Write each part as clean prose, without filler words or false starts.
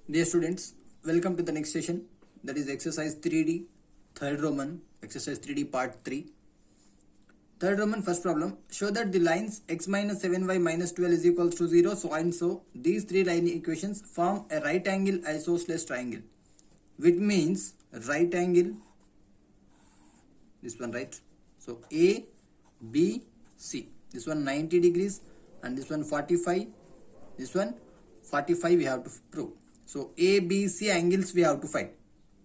Dear students, welcome to the next session, that is exercise 3D, third Roman, exercise 3D part 3. Third Roman, first problem, show that the lines x minus 7y minus 12 is equals to 0, so and so. These three line equations form a right angle isosceles triangle, which means right angle, this one, right? So A, B, C, this one 90 degrees and this one 45, this one 45 we have to prove. So A, B, C angles we have to find,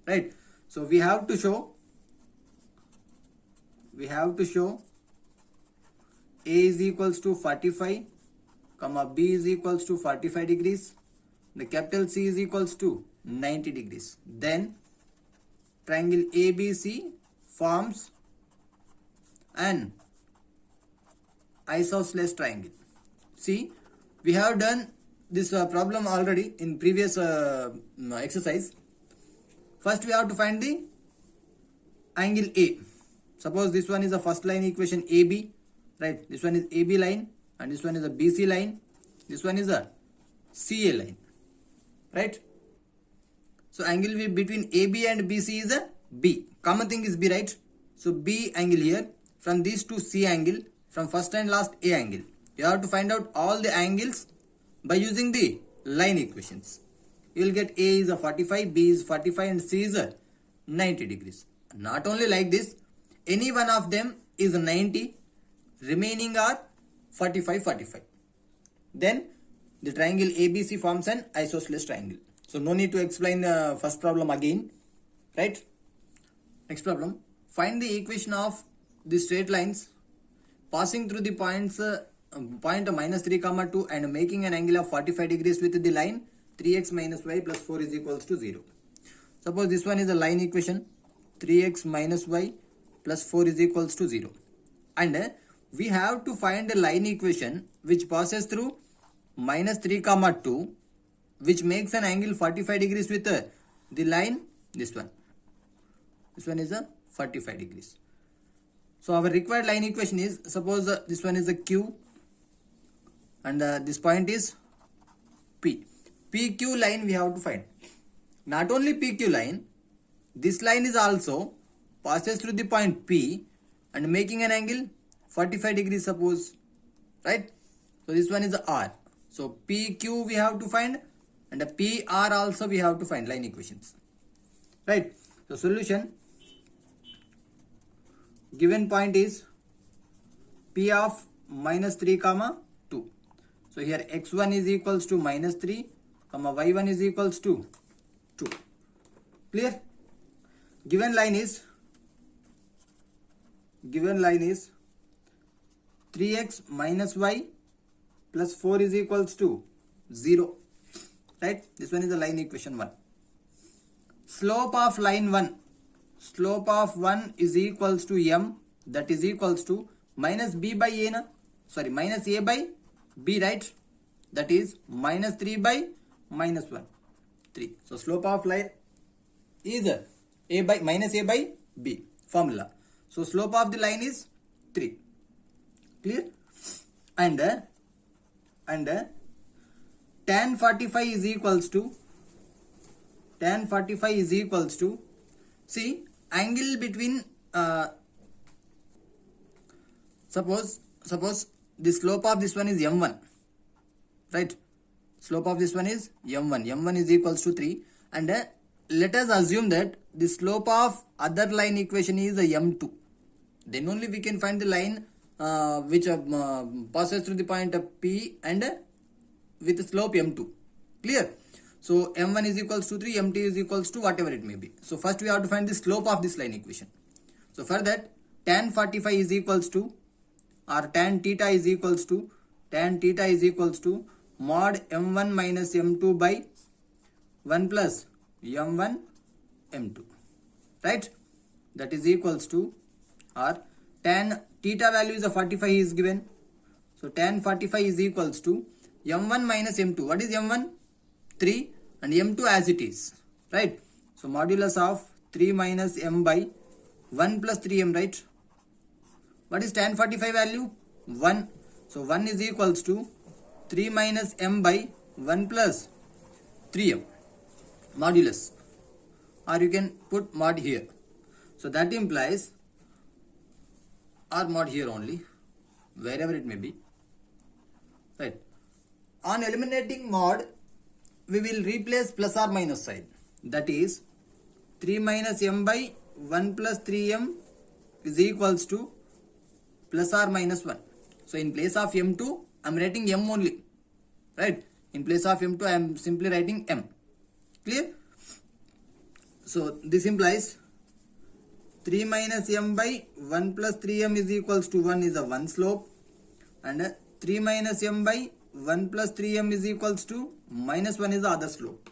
right? So we have to show A is equals to 45, comma B is equals to 45 degrees, the capital C is equals to 90 degrees. Then triangle ABC forms an isosceles triangle. See, we have done this problem already in previous exercise. First we have to find the angle A. Suppose this one is the first line equation AB, right? This one is AB line and this one is a BC line. This one is a CA line, right? So angle between AB and BC is a B. Common thing is B, right? So B angle here, from these two C angle, from first and last A angle. You have to find out all the angles by using the line equations. You will get A is a 45, B is 45 and C is a 90 degrees. Not only like this, any one of them is 90, remaining are 45, 45. Then the triangle ABC forms an isosceles triangle. So no need to explain the first problem again, right? Next problem, find the equation of the straight lines passing through the points point minus 3 comma 2 and making an angle of 45 degrees with the line 3x minus y plus 4 is equals to 0. Suppose this one is a line equation, 3x minus y plus 4 is equals to 0. And we have to find a line equation which passes through minus 3 comma 2, which makes an angle 45 degrees with the line, this one. This one is a 45 degrees. So our required line equation is, suppose this one is a Q and this point is P. PQ line we have to find. Not only PQ line, this line is also passes through the point P and making an angle 45 degrees, suppose, right? So this one is a R. So PQ we have to find and a PR also we have to find line equations, right? So solution, given point is P of minus 3 comma 2. So here x1 is equals to minus 3 comma y1 is equals to 2. Clear? Given line is 3x minus y plus 4 is equals to 0, right? This one is the line equation 1. Slope of line 1, slope of 1 is equals to m, that is equals to minus b by a, minus a by b, right? That is minus 3 by minus 1, 3. So slope of line is a by minus a by b formula. So slope of the line is 3. Clear? And tan 45 is equals to see, angle between suppose the slope of this one is m1, right? Slope of this one is m1 is equals to 3, and let us assume that the slope of other line equation is m2. Then only we can find the line which passes through the point P and with the slope m2. Clear? So m1 is equals to 3, m2 is equals to whatever it may be. So first we have to find the slope of this line equation. So for that, tan 45 is equals to, or tan theta is equals to mod m1 minus m2 by 1 plus m1 m2, right? That is equals to, or tan theta value is a 45 is given. So tan 45 is equals to m1 minus m2. What is m1? 3 and m2 as it is, right? So modulus of 3 minus m by 1 plus 3m, right? What is tan 45 value? 1. So 1 is equals to 3 minus m by 1 plus 3m. modulus, or you can put mod here. So that implies, or mod here only, wherever it may be, right? On eliminating mod, we will replace plus or minus sign. That is 3 minus m by 1 plus 3m is equals to plus or minus 1. So in place of m2, I am writing m only, right? In place of m2, I am simply writing m. Clear? So this implies 3 minus m by 1 plus 3m is equals to 1 is a 1 slope, and 3 minus m by 1 plus 3m is equals to minus 1 is the other slope.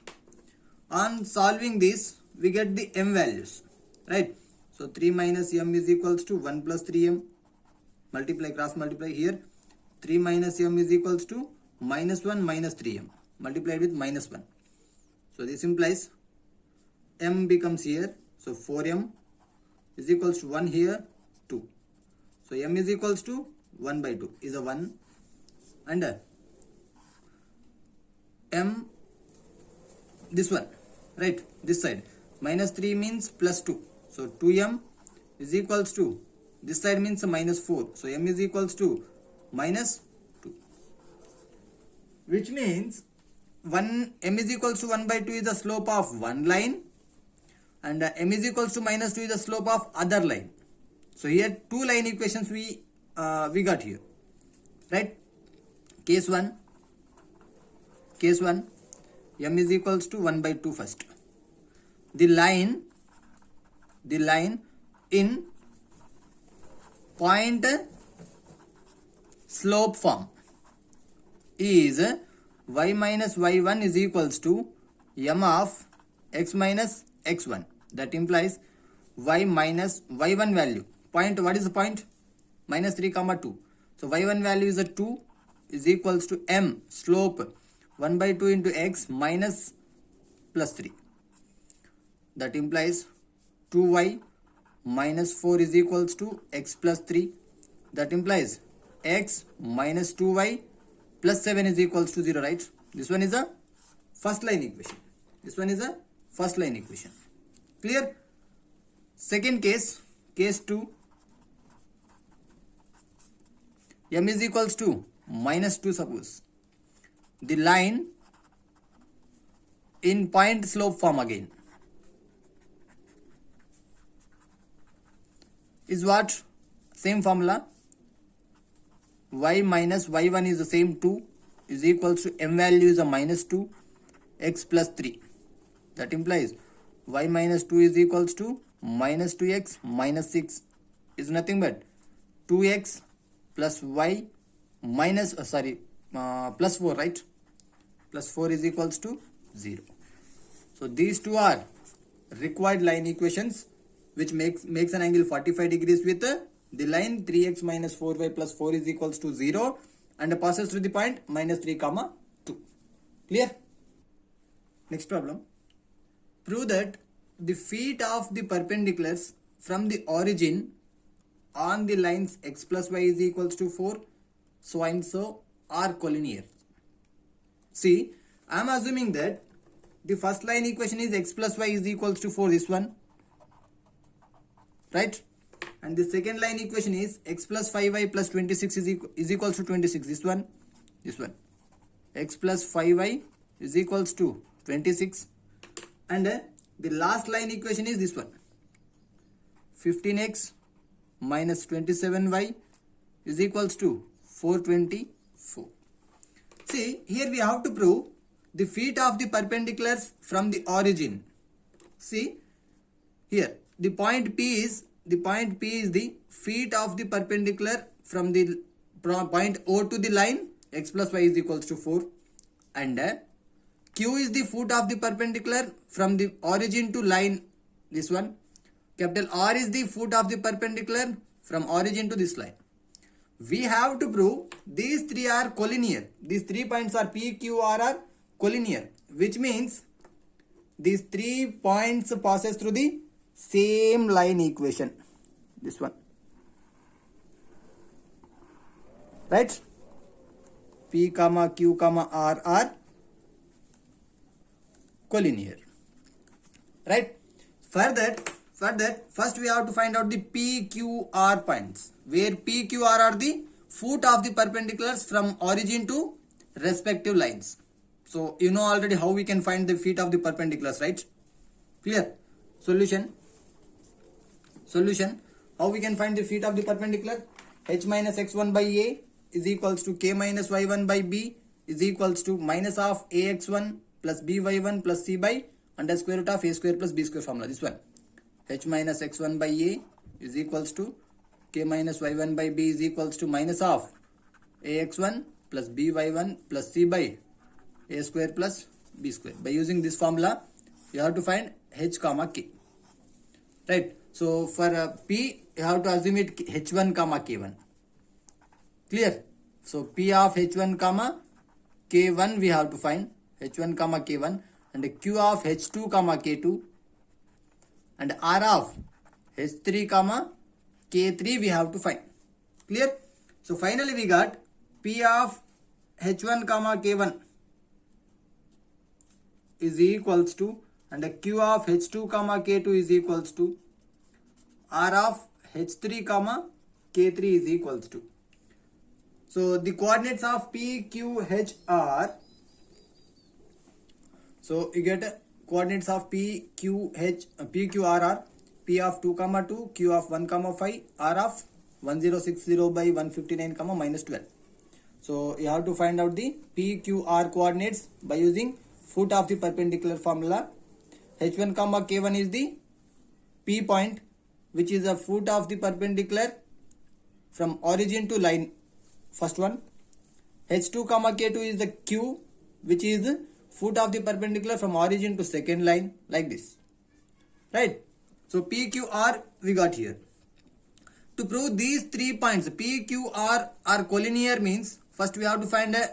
On solving this, we get the m values, right? So 3 minus m is equals to 1 plus 3m, multiply, cross multiply here. 3 minus m is equals to minus 1 minus 3m, multiplied with minus 1. So this implies m becomes here, so 4m is equals to 1 here, 2. So m is equals to 1 by 2 is a 1, and m, this one, right, this side, minus 3 means plus 2. So 2m is equals to, this side means minus 4. So m is equals to minus 2. Which means m is equals to 1 by 2 is the slope of one line, and m is equals to minus 2 is the slope of other line. So here two line equations we got here, right? Case 1, m is equals to 1 by 2 first. The line in point slope form is y minus y1 is equals to m of x minus x1. That implies y minus y1 value. Point, what is the point? Minus 3 comma 2. So y1 value is a 2 is equals to m slope 1 by 2 into x minus plus 3. That implies 2y minus 4 is equals to x plus 3. That implies x minus 2y plus 7 is equals to 0, right? This one is a first line equation. Clear? Second case, case 2, m is equals to minus 2 suppose. The line in point slope form again is what? Same formula. Y minus y1 is the same 2 is equals to m value is a minus 2 x plus 3. That implies y minus 2 is equals to minus 2x minus 6 is nothing but 2x plus y minus plus 4, right? Plus 4 is equals to 0. So these two are required line equations which makes an angle 45 degrees with the line 3x minus 4y plus 4 is equals to 0 and passes through the point minus 3 comma 2. Clear? Next problem. Prove that the feet of the perpendiculars from the origin on the lines x plus y is equals to 4 so and so are collinear. See, I am assuming that the first line equation is x plus y is equals to 4, this one, right? And the second line equation is x plus 5y plus 26 is equals to 26, this one, x plus 5y is equals to 26, and the last line equation is this one, 15x minus 27y is equals to 424. See, here we have to prove the feet of the perpendiculars from the origin. See, here the point P is the feet of the perpendicular from the point O to the line x plus y is equals to 4, and Q is the foot of the perpendicular from the origin to line, this one. Capital R is the foot of the perpendicular from origin to this line. We have to prove these three are collinear. These 3 points are P, Q, R are collinear, which means these 3 points passes through the same line equation, this one, right? P comma Q comma R are collinear. right? For that, first we have to find out the PQR points, where PQR are the foot of the perpendiculars from origin to respective lines. So you know already how we can find the feet of the perpendiculars, right? Clear? Solution. How we can find the feet of the perpendicular? H minus x1 by a is equals to k minus y1 by b is equals to minus of ax1 plus by1 plus c by under square root of a square plus b square formula. This one. H minus x1 by a is equals to k minus y1 by b is equals to minus of ax1 plus by1 plus c by a square plus b square. By using this formula, you have to find h comma k. Right? So for p, you have to assume it h1 comma k1. Clear? So p of h1 comma k1 we have to find h1 comma k1, and q of h2 comma k2, and r of h3 comma k3 we have to find. Clear? So finally we got p of h1 comma k1 is equals to, and q of h2 comma k2 is equals to r of h3 comma k3 is equals to. So the coordinates of p, q, h are, so you get coordinates of p, q, r are p of 2 comma 2, q of 1 comma 5, r of 1060 by 159 comma minus 12. So you have to find out the p, q, r coordinates by using foot of the perpendicular formula. H1 comma k1 is the p point, which is a foot of the perpendicular from origin to line, first one. H2 comma k2 is the q, which is foot of the perpendicular from origin to second line, like this, right? So p, q, r we got here. To prove these 3 points p, q, r are collinear means, first we have to find a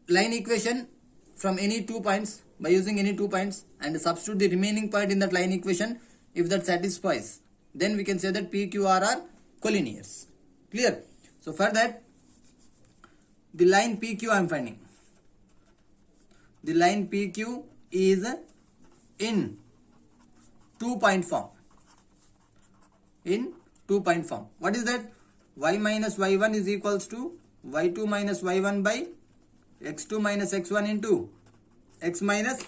line equation from any 2 points by using any 2 points, and substitute the remaining point in that line equation. If that satisfies, then we can say that p, q, r are collinears. Clear? So for that, the line PQ I am finding. The line PQ is in 2-point form. In 2-point form. What is that? Y minus y1 is equals to y2 minus y1 by x2 minus x1 into x minus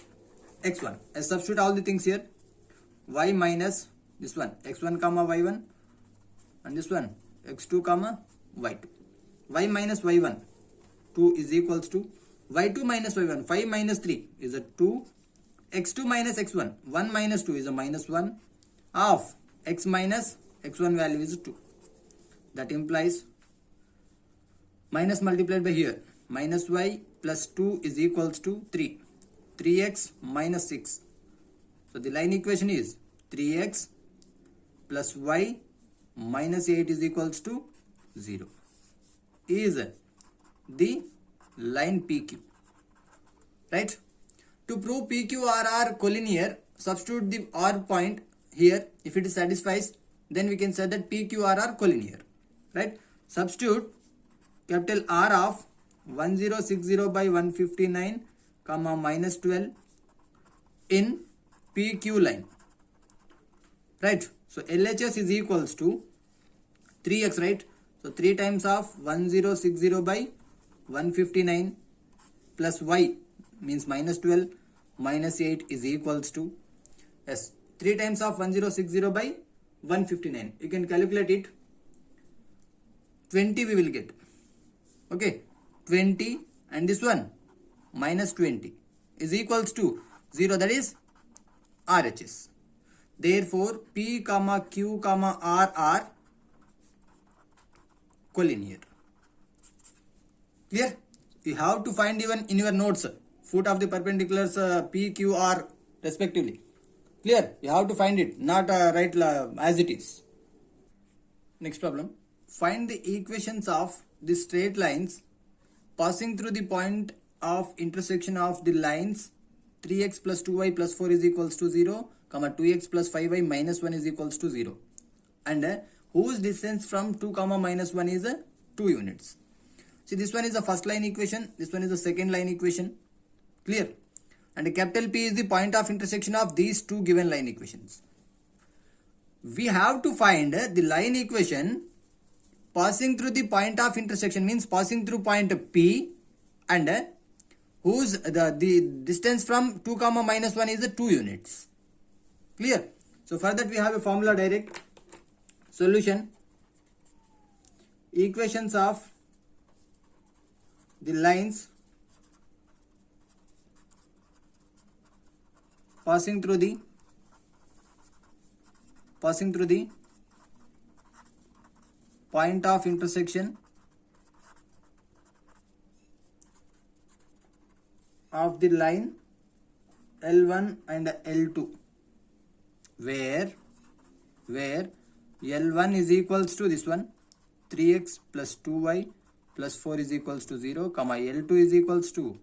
x1. I substitute all the things here. Y minus this one x1 comma y1, and this one x2 comma y2. Y minus y1 2 is equals to y2 minus y1 5 minus 3 is a 2, x2 minus x1 1 minus 2 is a minus 1 of x minus x1 value is 2. That implies minus multiplied by here minus y plus 2 is equals to 3, 3x minus 6. So the line equation is 3x plus y minus 8 is equals to 0 is the line PQ, right? To prove PQR are collinear, substitute the R point here. If it satisfies, then we can say that PQR are collinear, right? Substitute capital R of 1060 by 159 comma minus 12 in PQ line, right? So LHS is equals to 3x, right? So 3 times of 1060 by 159 plus y means minus 12 minus 8 is equals to, yes, 3 times of 1060 by 159. You can calculate it. 20 we will get. Okay, 20, and this one minus 20 is equals to 0, that is RHS. Therefore P comma Q comma R are collinear. Clear? You have to find even in your notes foot of the perpendiculars P, Q, R respectively. Clear? You have to find it, not write as it is. Next problem. Find the equations of the straight lines passing through the point of intersection of the lines 3x plus 2y plus 4 is equals to 0, comma 2x plus 5y minus 1 is equals to 0, and whose distance from 2 comma minus 1 is 2 units. See, this one is the first line equation, this one is the second line equation. Clear? and capital P is the point of intersection of these two given line equations. We have to find the line equation passing through the point of intersection, means passing through point P, and whose the distance from 2 comma minus 1 is 2 units. Clear? So for that we have a formula direct. Solution: equations of the lines passing through the point of intersection of the line L1 and L2, where L1 is equals to this one 3x plus 2y plus 4 is equals to 0, comma L2 is equals to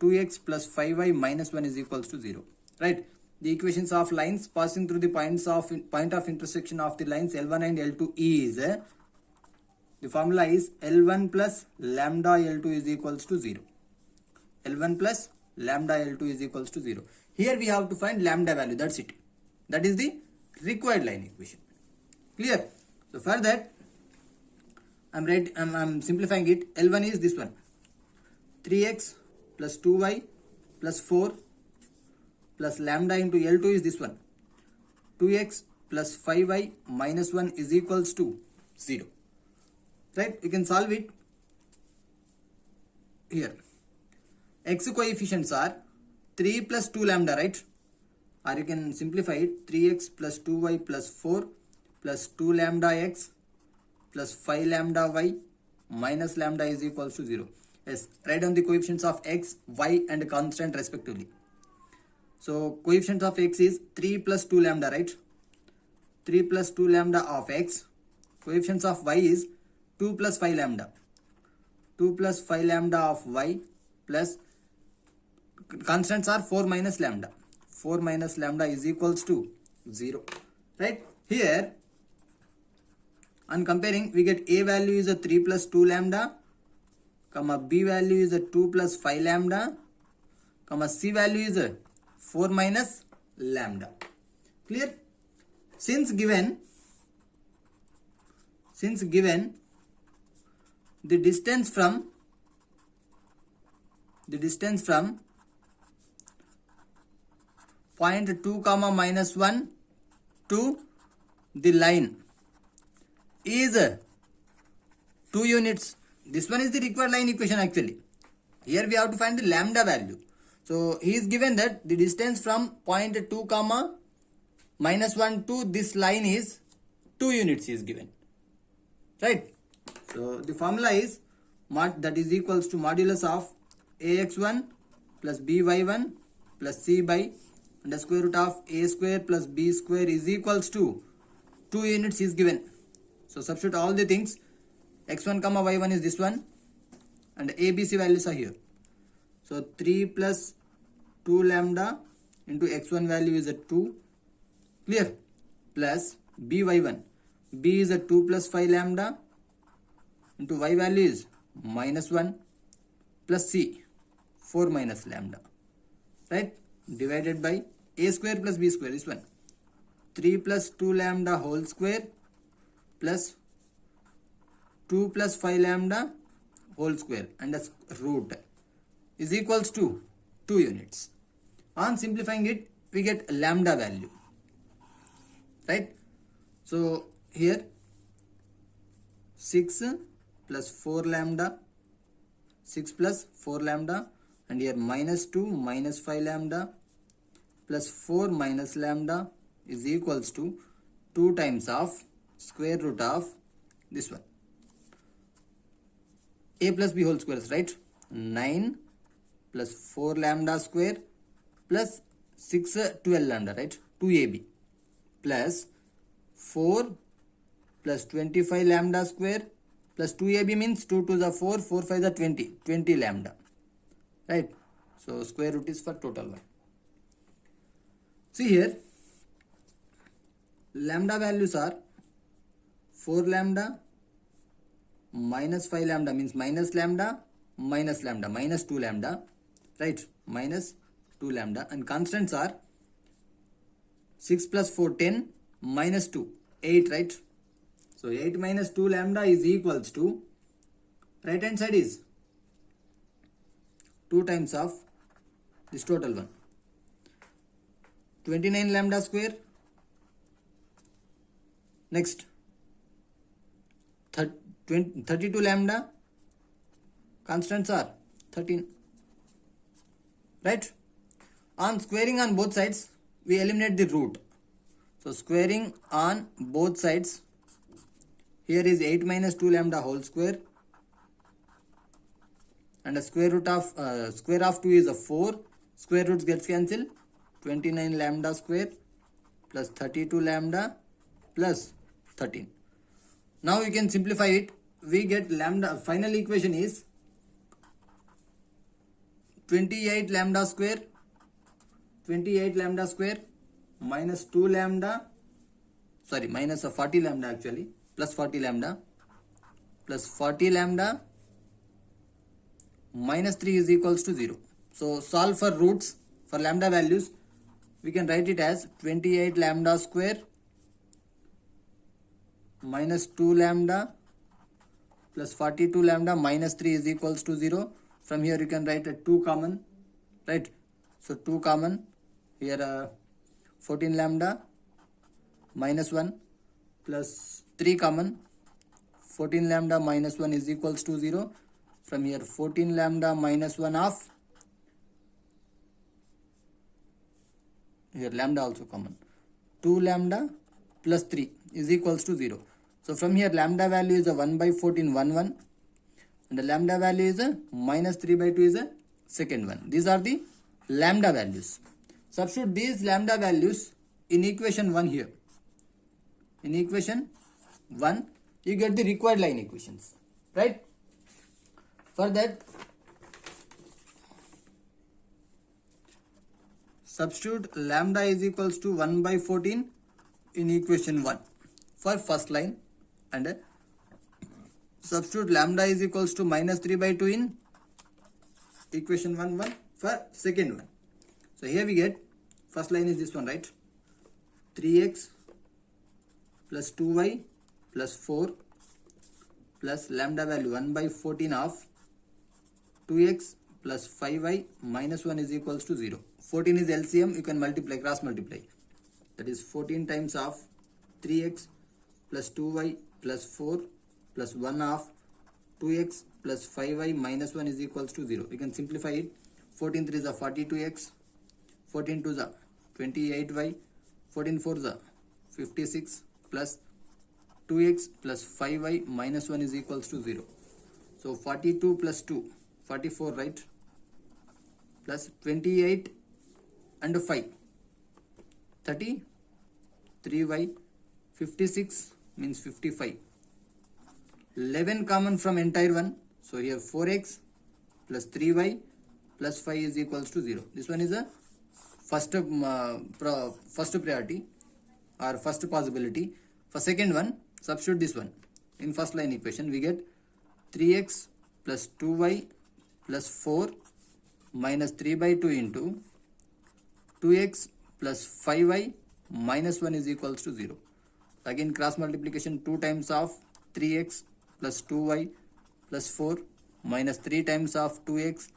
2x plus 5y minus 1 is equals to 0. Right? The equations of lines passing through the point of intersection of the lines L1 and L2 is, the formula is L1 plus lambda L2 is equals to 0. L1 plus lambda L2 is equals to 0. Here we have to find lambda value. That's it. That is the required line equation. Clear? So for that, I'm simplifying it. L1 is this one, 3x plus 2y plus 4 plus lambda into L2 is this one, 2x plus 5y minus 1 is equals to 0. Right? You can solve it here. X coefficients are 3 plus 2 lambda, right? Or you can simplify it, 3x plus 2y plus 4 plus 2 lambda x plus 5 lambda y minus lambda is equals to 0. Yes, write down the coefficients of x, y and constant respectively. So coefficient of x is 3 plus 2 lambda, right? 3 plus 2 lambda of x. Coefficients of y is 2 plus 5 lambda. 2 plus 5 lambda of y plus constants are 4 minus lambda. 4 minus lambda is equals to 0. Right? Here, on comparing, we get a value is a 3 plus 2 lambda, comma b value is a 2 plus 5 lambda, comma c value is a 4 minus lambda. Clear? Since given the distance from point 2 comma minus 1 to the line is 2 units. This one is the required line equation actually. Here we have to find the lambda value. So he is given that the distance from point 2 comma minus 1 to this line is 2 units is given. Right? So the formula is that is equals to modulus of ax1 plus by1 plus c by and the square root of a square plus b square is equals to 2 units is given. So substitute all the things. X1 comma y1 is this one and ABC values are here. So 3 plus 2 lambda into x1 value is a 2. Clear? Plus by1. B is a 2 plus 5 lambda into y value is minus 1 plus c 4 minus lambda. Right? Divided by a square plus b square, this one. 3 plus 2 lambda whole square plus 2 plus 5 lambda whole square and the root is equals to 2 units. On simplifying it, we get lambda value. Right? So here 6 plus 4 lambda, 6 plus 4 lambda, and here minus 2 minus 5 lambda plus 4 minus lambda is equals to 2 times of square root of this one. A plus b whole square is right. 9 plus 4 lambda square plus 6 12 lambda, right? 2ab plus 4 plus 25 lambda square plus 2ab means 2 to the 4, 4 5 the 20 lambda, right? So square root is for total one. See here, lambda values are 4 lambda minus 5 lambda means minus lambda minus 2 lambda, right? Minus 2 lambda, and constants are 6 plus 4 10 minus 2 8, right? So 8 minus 2 lambda is equals to, right hand side is 2 times of this total one, 29 lambda square. Next 32 lambda, constants are 13, right? On squaring on both sides, we eliminate the root. So squaring on both sides, here is 8 minus 2 lambda whole square, and the square of 2 is a 4. Square roots gets cancelled. 29 lambda square plus 32 lambda plus 13. Now you can simplify it. We get lambda, final equation is 28 lambda square minus 2 lambda, sorry, minus a 40 lambda actually, plus 40 lambda plus 40 lambda minus 3 is equals to 0. So solve for roots for lambda values. We can write it as 28 lambda square minus 2 lambda plus 42 lambda minus 3 is equals to 0. From here you can write a 2 common, right? So 2 common, here 14 lambda minus 1 plus 3 common, 14 lambda minus 1 is equals to 0. From here 14 lambda minus 1 of, here lambda also common, 2 lambda plus 3 is equals to 0. So from here lambda value is a 1 by 14 1 1, and the lambda value is a minus 3 by 2 is a second one. These are the lambda values. Substitute these lambda values in equation 1 here. In equation 1 you get the required line equations, right? For that, substitute lambda is equals to 1 by 14 in equation 1 for first line, and substitute lambda is equals to minus 3 by 2 in equation 1 for second one. So here we get, first line is this one, right? 3x plus 2y plus 4 plus lambda value 1 by 14 of 2x plus 5y minus 1 is equals to 0. 14 is LCM, you can multiply, cross multiply. That is 14 times of 3x plus 2y plus 4 plus 1 of 2x plus 5y minus 1 is equals to 0. You can simplify it. 14 3 is a 42x, 14 2 is a 28y, 14 4 is a 56 plus 2x plus 5y minus 1 is equals to 0. So 42 plus 2, 44, right? Plus 28 and 5, 33y, 56 means 55. 11 common from entire one. So here 4x plus 3y plus 5 is equals to 0. This one is a first priority or first possibility. For second one, substitute this one. In first line equation, we get 3x plus 2y plus 4 minus 3 by 2 into 2x plus 5y minus 1 is equals to 0. Again cross multiplication, 2 times of 3x plus 2y plus 4 minus 3 times of 2x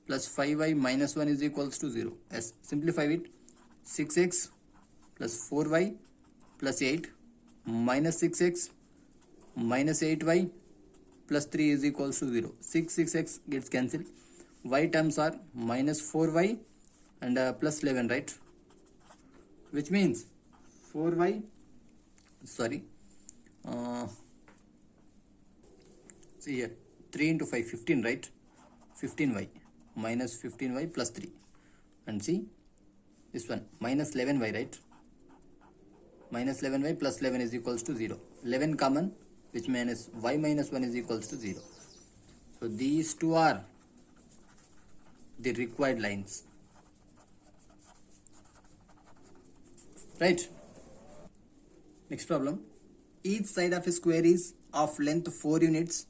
plus 5y minus 1 is equals to 0. As simplify it, 6x plus 4y plus 8 minus 6x minus 8y plus 3 is equals to 0. 6x gets cancelled. Y terms are minus 4y and plus 11, right? Which means 4y, sorry, see here, 3 into 5, 15, right? 15y minus 15y plus 3. And see, this one, minus 11y, right? Minus 11y plus 11 is equals to 0. 11 common, which means y minus 1 is equals to 0. So these two are the required lines, right? Next problem. Each side of a square is of length 4 units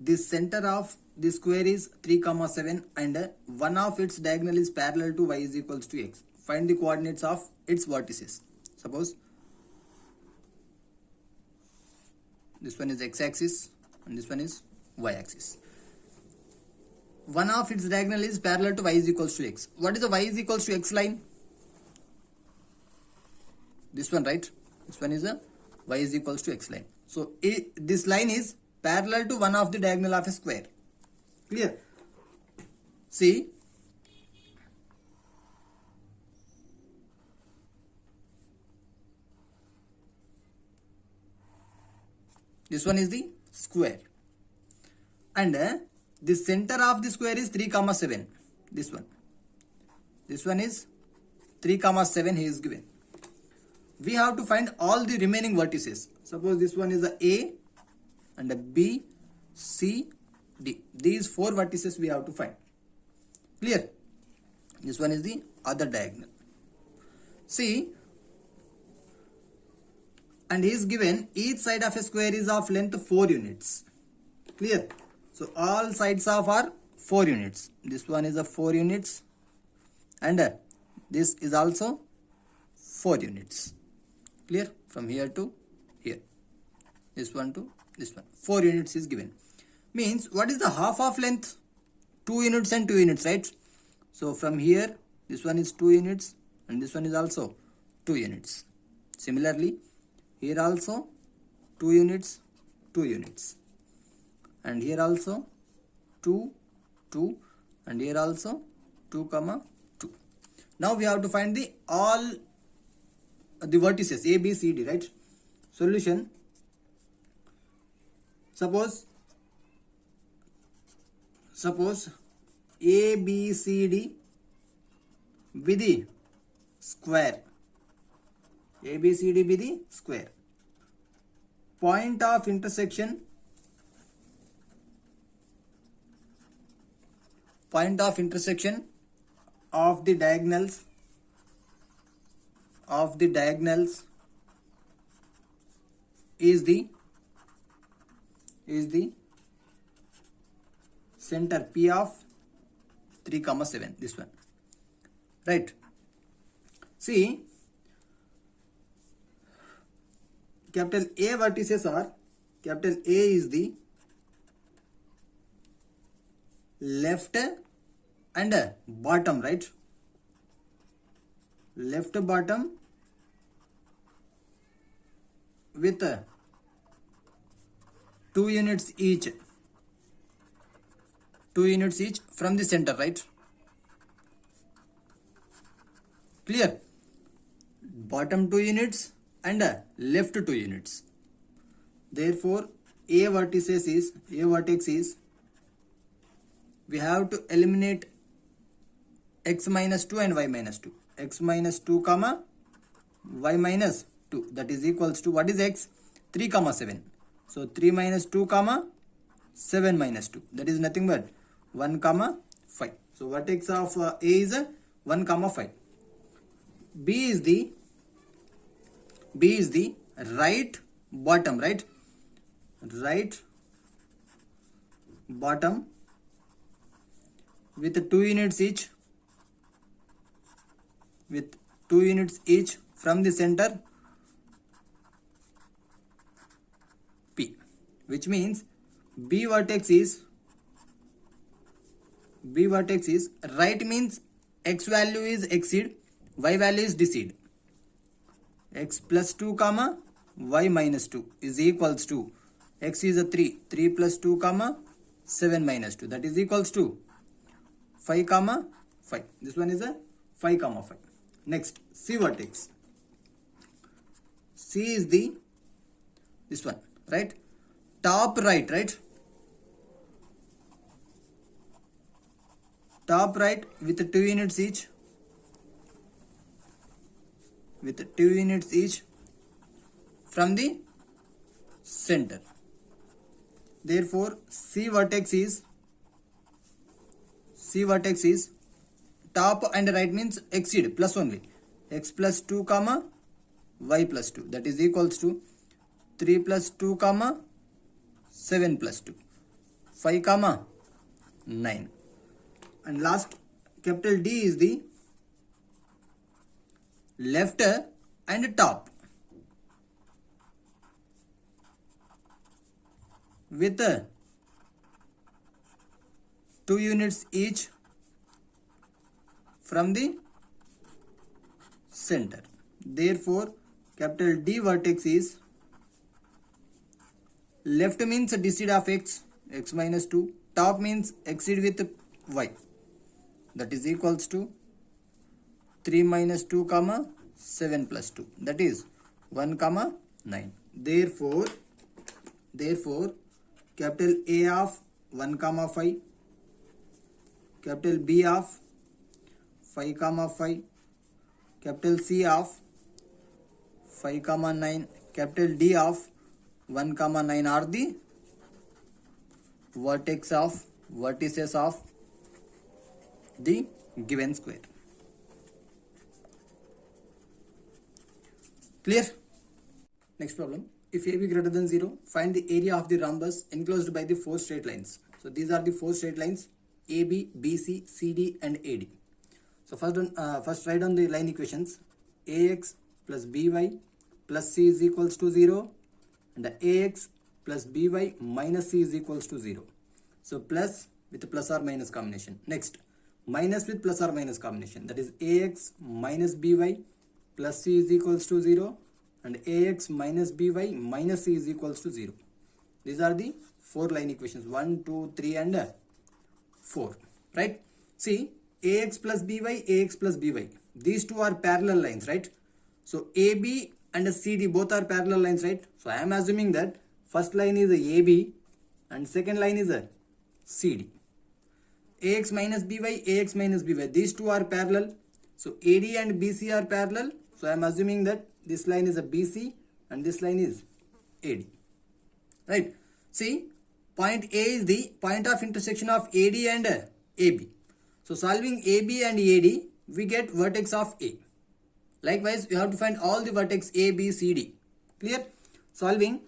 this center of the square is 3 comma 7 and one of its diagonal is parallel to y is equals to x. Find the coordinates of its vertices. Suppose this one is x-axis and this one is y-axis. One of its diagonal is parallel to y is equals to x. What is the y is equals to x line? This one, right? This one is a y is equals to x line. So this line is parallel to one of the diagonal of a square. Clear? See, this one is the square and the center of the square is 3 comma 7. This one is 3 comma 7 he is given. We have to find all the remaining vertices. Suppose this one is a and a B, C, D. These 4 vertices we have to find. Clear? This one is the other diagonal. See, and he is given each side of a square is of length 4 units. Clear? So all sides of are 4 units. This one is a 4 units and this is also 4 units. Clear? From here to here. This one to this one. 4 units is given. Means what is the half of length? 2 units and 2 units, right? So from here, this one is 2 units and this one is also 2 units. Similarly, here also 2 units, 2 units. And here also 2, 2 and here also 2 comma 2. Now we have to find the all the vertices A, B, C, D, right? Solution. Suppose A, B, C, D with the square. A, B, C, D with the square. Point of intersection of the diagonals is the center P of 3 comma 7, this one, right? See, capital A vertices are, capital A is the left and bottom, right? Left bottom with 2 units each. 2 units each from the center, right? Clear? Bottom 2 units and left 2 units. Therefore, A vertex is, we have to eliminate x minus 2 and y minus 2. X minus 2 comma y minus 2. That is equals to, what is x? 3 comma 7. So 3 minus 2 comma 7 minus 2. That is nothing but 1 comma 5. So vertex of A is 1 comma 5. B is the right bottom, right? Right bottom with 2 units each. With 2 units each from the center P, which means B vertex is right, means x value is exceed, y value is decede. X plus 2 comma y minus 2 is equals to, x is a 3 plus 2 comma 7 minus 2, that is equals to 5 comma 5. This one is a 5 comma 5. Next, C vertex. C is the, this one, right? Top right, right? Top right with 2 units each. With 2 units each from the center. Therefore, C vertex is top and right means exceed, plus only. X plus 2 comma y plus 2, that is equals to 3 plus 2 comma 7 plus 2. 5 comma 9. And last, capital D is the left and top with 2 units each from the center. Therefore, capital D vertex is left means distilled of x minus 2, top means exceed with y, that is equals to 3 minus 2 comma 7 plus 2, that is 1 comma 9. Therefore capital A of 1 comma 5, capital B of 5 comma 5, capital C of 5 comma 9, capital D of 1 comma 9 are the vertices of the given square. Clear? Next problem. If AB greater than 0, find the area of the rhombus enclosed by the 4 straight lines. So these are the 4 straight lines: AB, BC, CD and AD. So first write down the line equations. AX plus BY plus C is equals to 0, and AX plus BY minus C is equals to 0. So plus with plus or minus combination. Next, minus with plus or minus combination, that is AX minus BY plus C is equals to 0, and AX minus BY minus C is equals to 0. These are the 4 line equations, 1, 2, 3 and 4, right? See, AX plus BY, AX plus BY, these two are parallel lines, right? So AB and CD both are parallel lines, right? So I am assuming that first line is AB and second line is CD. AX minus BY, AX minus BY, these two are parallel. So AD and BC are parallel. So I am assuming that this line is a BC and this line is AD, right? See, point A is the point of intersection of AD and AB. So solving AB and AD, we get vertex of A. Likewise, you have to find all the vertex A, B, C, D. Clear? Solving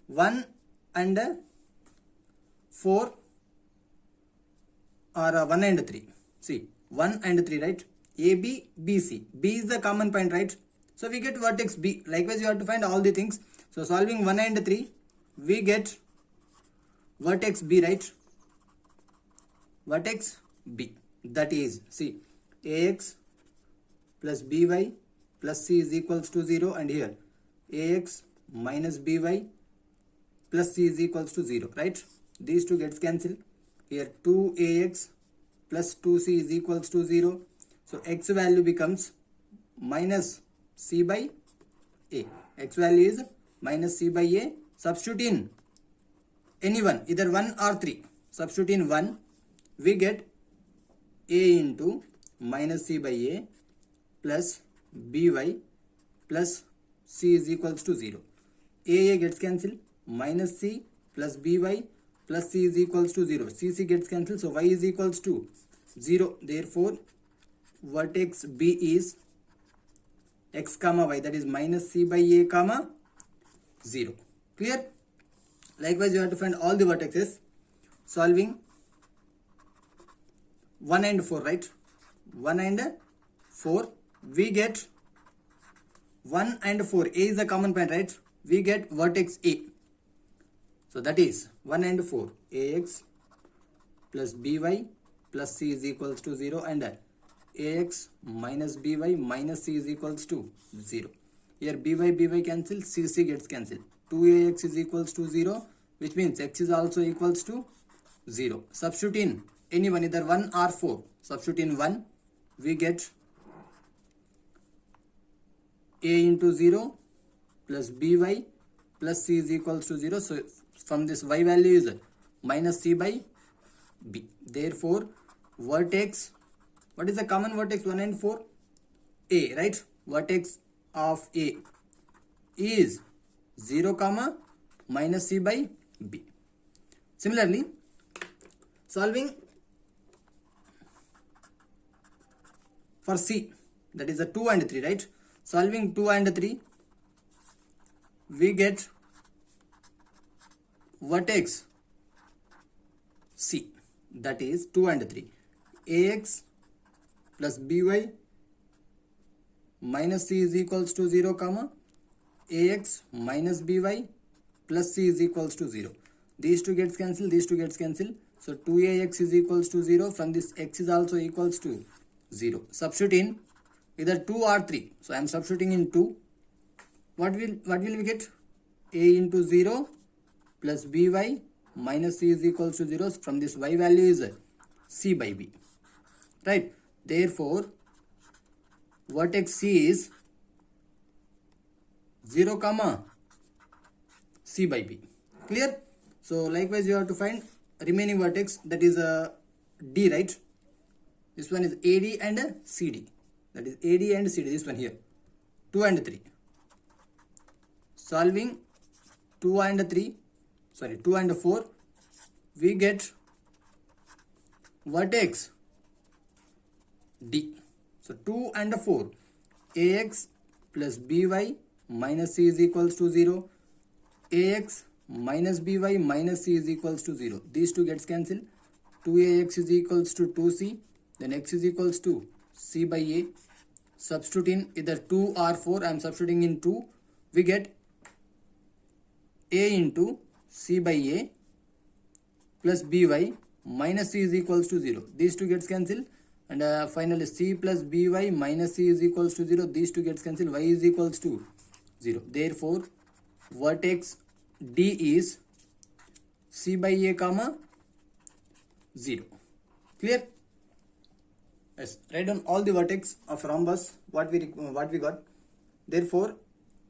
1 and 4 or 1 and 3. See, 1 and 3, right? A, B, B, C. B is the common point, right? So we get vertex B. Likewise, you have to find all the things. So solving 1 and 3, we get vertex B, right? Vertex B. That is, see, AX plus BY plus C is equals to 0, and here AX minus BY plus C is equals to 0, right? These two gets cancelled. Here 2AX plus 2C is equals to 0. So X value becomes minus C by A. X value is minus C by A. Substitute in any one, either 1 or 3. Substitute in 1, we get A into minus C by A plus BY plus C is equals to 0. A gets cancelled. Minus C plus BY plus C is equals to 0. C gets cancelled. So Y is equals to 0. Therefore, vertex B is X comma Y, that is minus C by A comma 0. Clear? Likewise, you have to find all the vertices. Solving 1 and 4, right? 1 and 4, we get 1 and 4. A is a common point, right? We get vertex A. So that is 1 and 4. AX plus BY plus C is equals to 0, and AX minus BY minus C is equals to 0. Here BY cancel, C gets cancelled. 2AX is equals to 0, which means X is also equals to 0. Substitute in any one, either 1 or 4. Substitute in 1, we get A into 0 plus BY plus C is equals to 0. So from this Y value is minus C by B. Therefore, vertex, what is the common vertex 1 and 4? A, right? Vertex of A is 0 comma minus C by B. Similarly, solving for C, that is the 2 and 3, right? Solving 2 and 3, we get vertex C, that is 2 and 3. Ax plus by minus c is equals to 0, comma ax minus by plus c is equals to 0. These two gets cancelled, these two gets cancelled. So 2ax is equals to 0. From this x is also equals to 0. Substitute in either 2 or 3. So I am substituting in 2. What will we get? A into 0 plus by minus c is equals to 0. From this y value is c by b. Right? Therefore, vertex C is 0, comma c by b. Clear? So likewise you have to find remaining vertex, that is D, right? This one is AD and CD. That is AD and CD, this one here. 2 and 3. Solving 2 and 4, we get vertex D. So 2 and 4, ax plus by minus c is equals to 0. Ax minus by minus c is equals to 0. These two gets cancelled. 2ax is equals to 2c. Then x is equals to c by a. Substitute in either 2 or 4. I am substituting in 2. We get a into c by a plus by minus c is equals to 0. These two gets cancelled. And finally c plus by minus c is equals to 0. These two gets cancelled. Y is equals to 0. Therefore, vertex D is c by a comma 0. Clear? Yes. Write down all the vertex of rhombus. What we got. Therefore,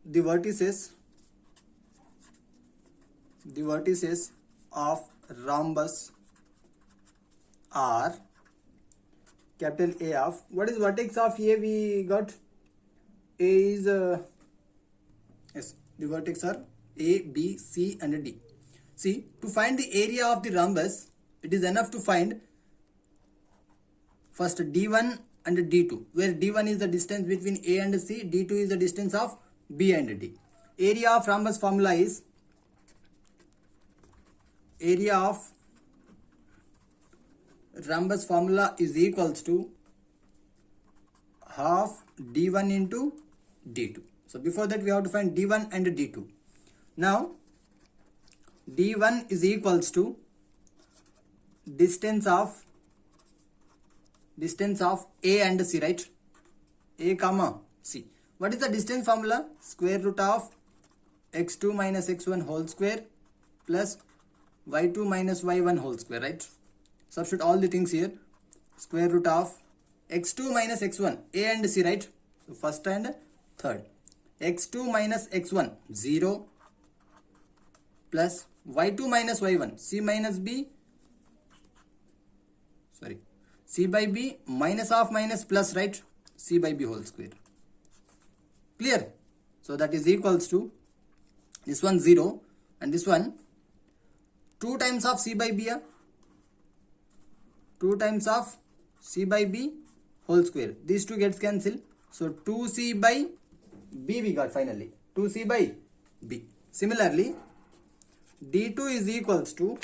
the vertices of rhombus are capital A of, what is vertex of A we got? A is yes, the vertex are A, B, C and D. See, to find the area of the rhombus, it is enough to find first D1 and D2, where D1 is the distance between A and C, D2 is the distance of B and D. Area of rhombus formula is equals to half D1 into D2. So before that we have to find D1 and D2. Now D1 is equals to distance of A and C, right? A comma C. What is the distance formula? Square root of x2 minus x1 whole square plus y2 minus y1 whole square, right? Substitute all the things here. Square root of x2 minus x1, A and C, right? So first and third. x2 minus x1, 0 plus y2 minus y1, C minus B, C by B minus of minus plus, right? C by B whole square. Clear? So that is equals to this one 0 and this one 2 times of C by B, 2 times of C by B whole square. These two gets cancelled. So 2C by B we got finally. 2C by B. Similarly, D2 is equals to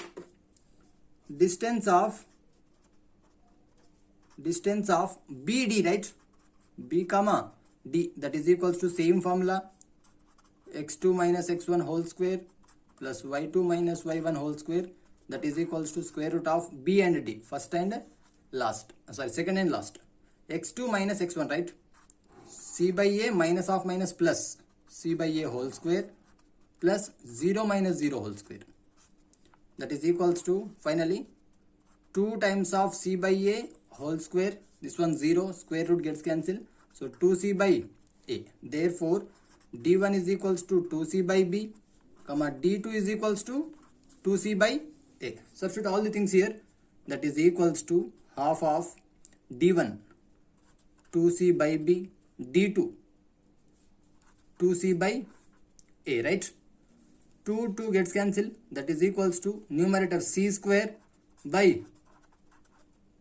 distance of BD, right? B comma D, that is equals to same formula, x2 minus x1 whole square plus y2 minus y1 whole square, that is equals to square root of B and D, first and last, second and last. x2 minus x1, right? C by A minus of minus plus C by A whole square plus 0 minus 0 whole square, that is equals to finally 2 times of C by A whole square, this one 0, square root gets cancelled, so 2C by A. Therefore, D1 is equals to 2C by B, comma D2 is equals to 2C by A. Substitute all the things here, that is equals to half of D1 2C by B, D2 2C by A, right? 2 gets cancelled, that is equals to numerator C square by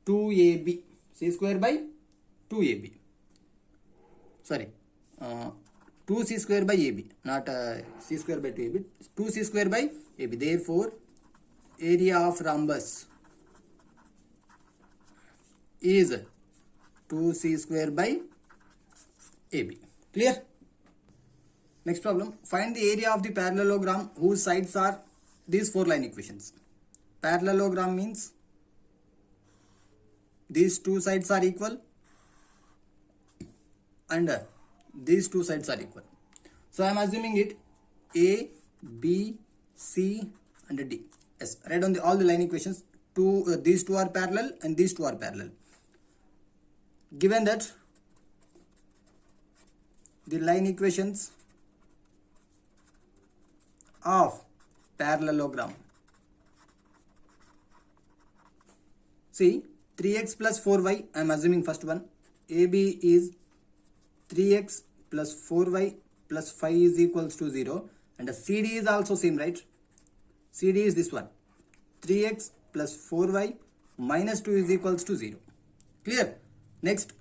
2AB, C square by 2AB, 2C square by AB, not C square by 2AB, 2C square by AB. Therefore, area of rhombus is 2c square by AB. Clear? Next problem. Find the area of the parallelogram whose sides are these 4 line equations. Parallelogram means these 2 sides are equal and these 2 sides are equal. So I am assuming it A, B, C and D. Yes, write on all the line equations. These 2 are parallel and these 2 are parallel. Given that the line equations of parallelogram, see 3x plus 4y, I am assuming first one. AB is 3x plus 4y plus 5 is equals to 0, and the CD is also same, right? CD is this one, 3x plus 4y minus 2 is equals to 0. Clear? Next,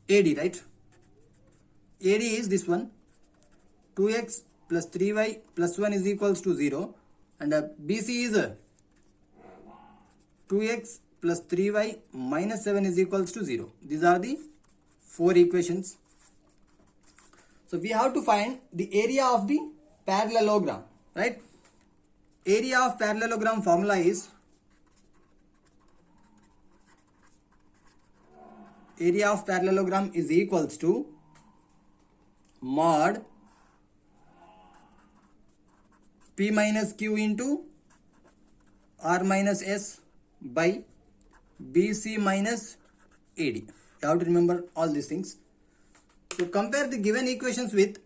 AD, right? AD is this one, 2x plus 3y plus 1 is equals to 0, and BC is 2x plus 3y minus 7 is equals to 0. These are the 4 equations. So we have to find the area of the parallelogram, right? Area of parallelogram formula is equals to mod P minus Q into R minus S by BC minus AD. You have to remember all these things. So compare the given equations with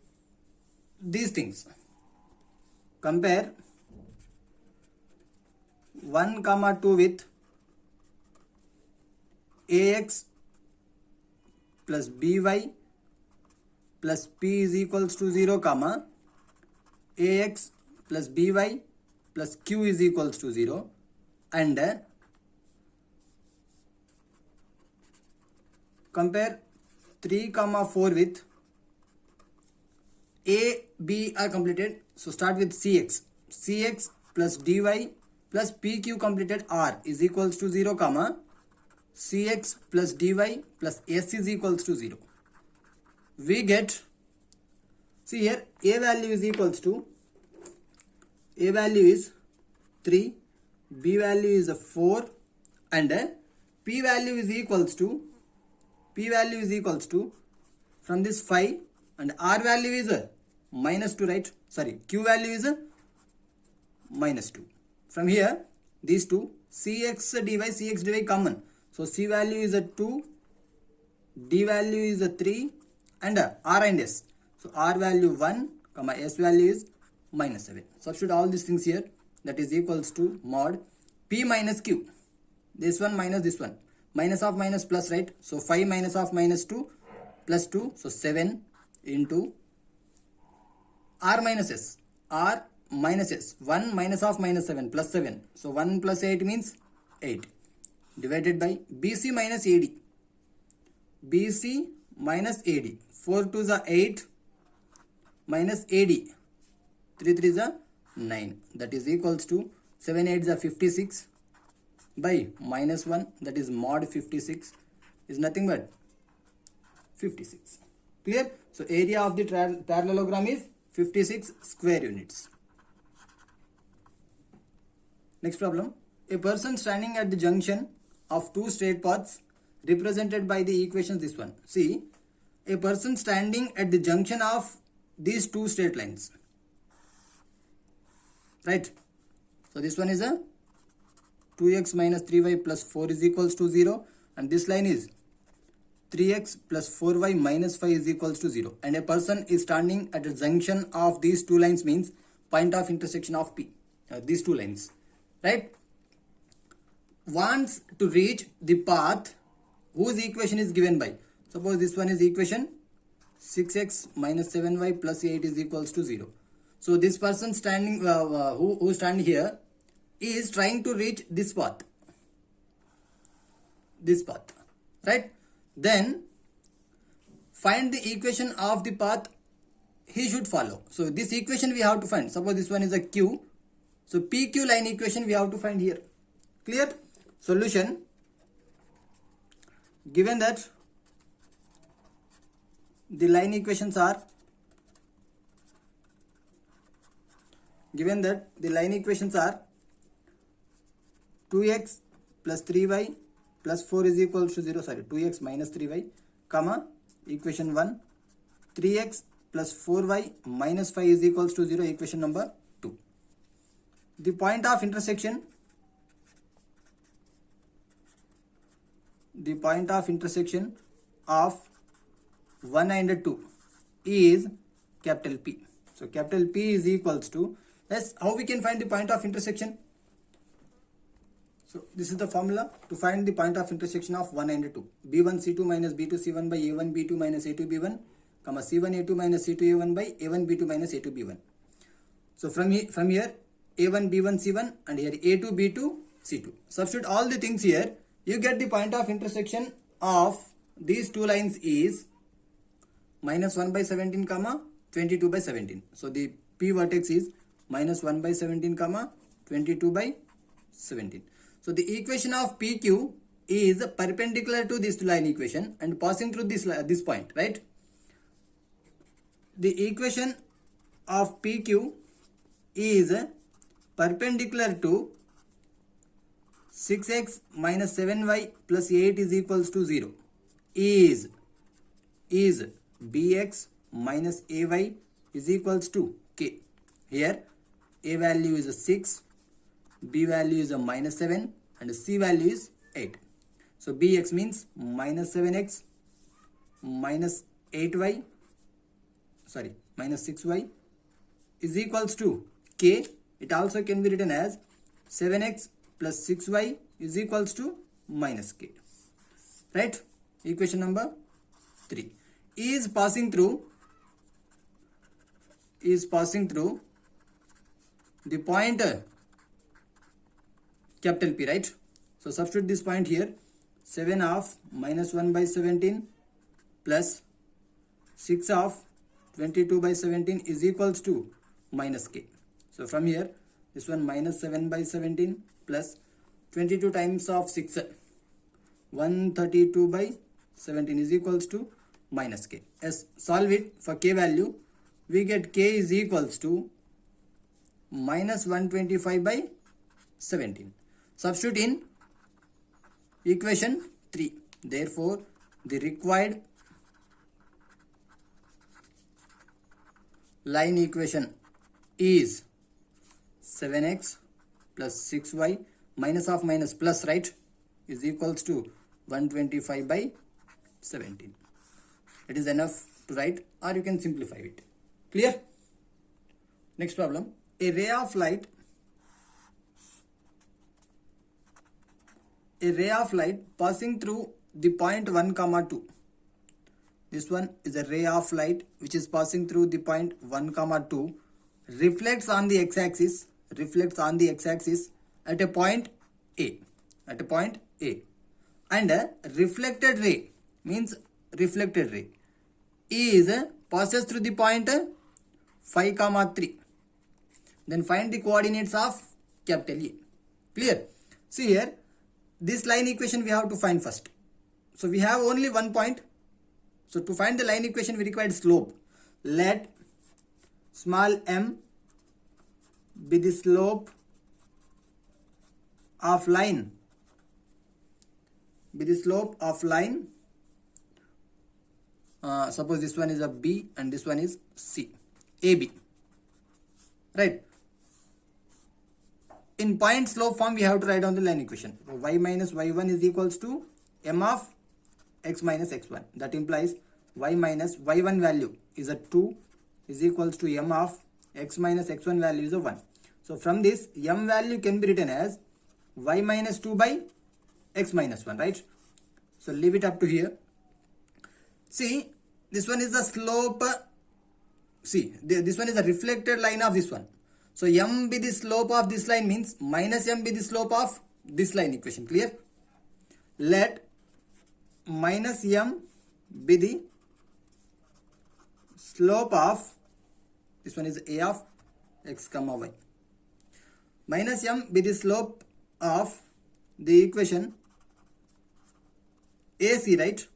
these things. Compare 1, 2 with AX plus BY plus P is equals to 0, comma AX plus BY plus Q is equals to 0, and compare 3, 4 with A, B are completed. So start with CX. CX plus DY plus PQ completed R is equals to 0, comma CX plus DY plus S is equals to 0. We get, see here, A value is equals to, A value is 3, B value is 4, and P value is equals to, from this 5, and R value is minus 2, right? Sorry, Q value is minus 2. From here, these two, CX dy common. So C value is 2, D value is 3, and R and S. So R value 1, comma S value is minus 7. Substitute all these things here. That is equals to mod P minus Q. This one minus this one. Minus of minus plus, right? So 5 minus of minus 2 plus 2. So 7 into R minus S. R minus S. 1 minus of minus 7 plus 7. So 1 plus 8 means 8. Divided by BC minus AD. BC minus AD. 4 to the 8 minus AD. 3 3 is 9. That is equals to 7 8 is 56 by minus 1. That is mod 56 is nothing but 56. Clear? So area of the parallelogram is 56 square units. Next problem. A person standing at the junction of two straight paths represented by the equations this one. See, a person standing at the junction of these two straight lines. Right? So this one is a 2x minus 3y plus 4 is equals to 0, and this line is 3x plus 4y minus 5 is equals to 0, and a person is standing at the junction of these two lines means point of intersection of P, these two lines, right? Wants to reach the path whose equation is given by, suppose this one is equation 6x minus 7y plus 8 is equals to 0. So this person standing who standing here is trying to reach this path, right? Then find the equation of the path he should follow. So this equation we have to find. Suppose this one is a Q, so PQ line equation we have to find here. Clear? Solution: given that the line equations are 2x plus 3y plus 4 is equals to 0, 2x minus 3y, comma, equation 1, 3x plus 4y minus 5 is equals to 0, equation number 2. The point of intersection of 1 and 2 is capital P. So capital P is equals to, yes, how we can find the point of intersection? So this is the formula to find the point of intersection of 1 and 2. B1 C2 minus B2 C1 by A1 B2 minus A2 B1, comma, C1 A2 minus C2 A1 by A1 B2 minus A2 B1. So from here A1 B1 C1 and here A2 B2 C2. Substitute all the things here. You get the point of intersection of these two lines is minus 1 by 17 comma 22 by 17. So the P vertex is minus 1 by 17 comma 22 by 17. So the equation of PQ is perpendicular to this line equation and passing through this point, right? The equation of PQ is perpendicular to 6x minus 7y plus 8 is equals to 0 is bx minus ay is equals to k. Here a value is a 6, b value is a minus 7 and c value is 8. So bx means minus 7x minus 8y, minus 6y is equals to k. It also can be written as 7x plus 6y is equals to minus k, right? Equation number 3 is passing through the point capital P, right? So substitute this point here. 7 of minus 1 by 17 plus 6 of 22 by 17 is equals to minus k. So from here this one minus 7 by 17 plus 22 times of 6, 132 by 17 is equals to minus k. As solve it for k value, we get k is equals to minus 125 by 17. Substitute in equation 3. Therefore, the required line equation is 7x plus 6y minus of minus plus, right, is equals to 125 by 17. It is enough to write, or you can simplify it. Clear? Next problem. A ray of light passing through the point 1 comma 2. This one is a ray of light which is passing through the point 1 comma 2, reflects on the x-axis at a point A. And a reflected ray is passes through the point 5 comma 3. Then find the coordinates of capital A. Clear? See here, this line equation we have to find first. So we have only one point. So to find the line equation we require slope. Let small m be the slope of line. Suppose this one is a B and this one is C. AB. Right? In point slope form we have to write down the line equation. So y minus y1 is equals to m of x minus x1. That implies y minus y1 value is a 2 is equals to m of x minus x1 value is a 1. So from this m value can be written as y minus 2 by x minus 1, right? So leave it up to here. See, this one is the slope. See, this one is the reflected line of this one. So m be the slope of this line means minus m be the slope of this line equation. Clear? Let minus m be the slope of, this one is a of x comma y. Minus m be the slope of the equation AC, right?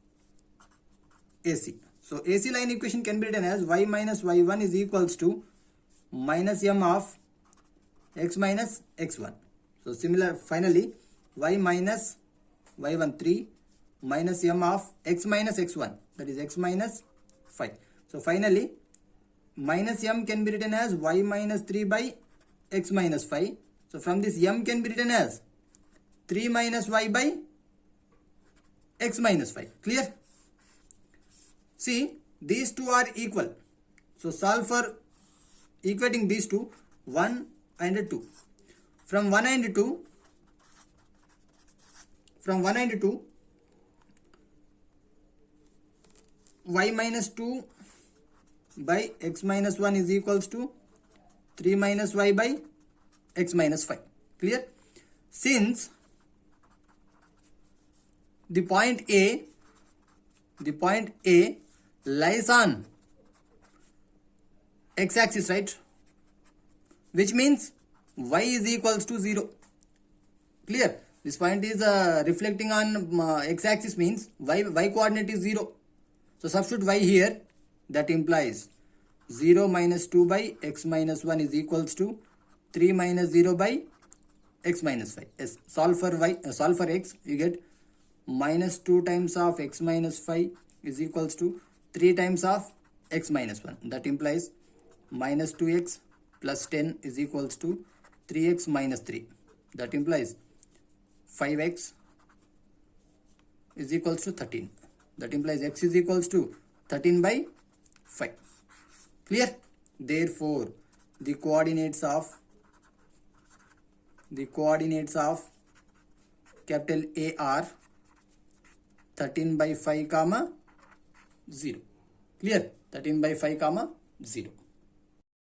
AC. So AC line equation can be written as y minus y1 is equals to minus m of x minus x1. So similar, finally, y minus y1 3 minus m of x minus x1, that is x minus 5. So finally, minus m can be written as y minus 3 by x minus 5. So from this m can be written as 3 minus y by x minus 5. Clear? See, these two are equal. So solve for equating these two, 1 and 2. From 1 and 2, y minus 2 by x minus 1 is equals to 3 minus y by x minus 5. Clear? Since the point A lies on x-axis, right? Which means y is equals to 0. Clear? This point is reflecting on x-axis, means y coordinate is 0. So substitute y here. That implies 0 minus 2 by x minus 1 is equals to 3 minus 0 by x minus 5. Yes, solve for x, you get minus 2 times of x minus 5 is equals to 3 times of x minus 1. That implies minus 2x plus 10 is equals to 3x minus 3. That implies 5x is equals to 13. That implies x is equals to 13 by 5. Clear? Therefore, the coordinates of capital A are 13 by 5 comma 0. Clear? 13 by 5 comma 0.